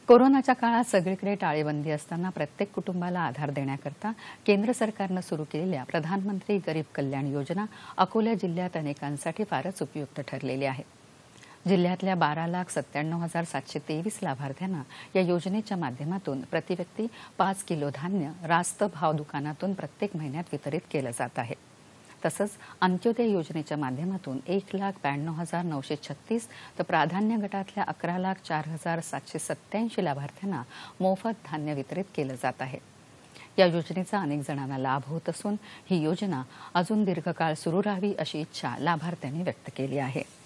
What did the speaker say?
कोरोनाच्या काळात सगळीकडे टाळेबंदी असताना प्रत्येक कुटुंबाला आधार देण्याकरता केंद्र सरकारने सुरू केलेल्या प्रधानमंत्री गरीब कल्याण योजना अकोला जिल्ह्यात अनेकांसाठी फारच उपयुक्त ठरलेली आहे। जिल्ह्यातल्या 12,97,723 लाभार्थ्यांना या योजनेच्या माध्यमातून प्रतिव्यक्ती 5 किलो धान्य रास्त भाव दुकानातून प्रत्येक महिन्यात वितरित केलं जात आहे। तसंच अंत्योदय योजनेच्या माध्यमातून 1,92,936 तर प्राधान्य गटातल्या 11,04,787 लाभार्थ्यांना मोफत धान्य वितरित केलं जात आहे। या योजनेचा अनेक जणांना लाभ होत असून ही योजना अजून दीर्घकाळ सुरू राहावी अशी इच्छा लाभार्थ्यांनी व्यक्त केली आहे।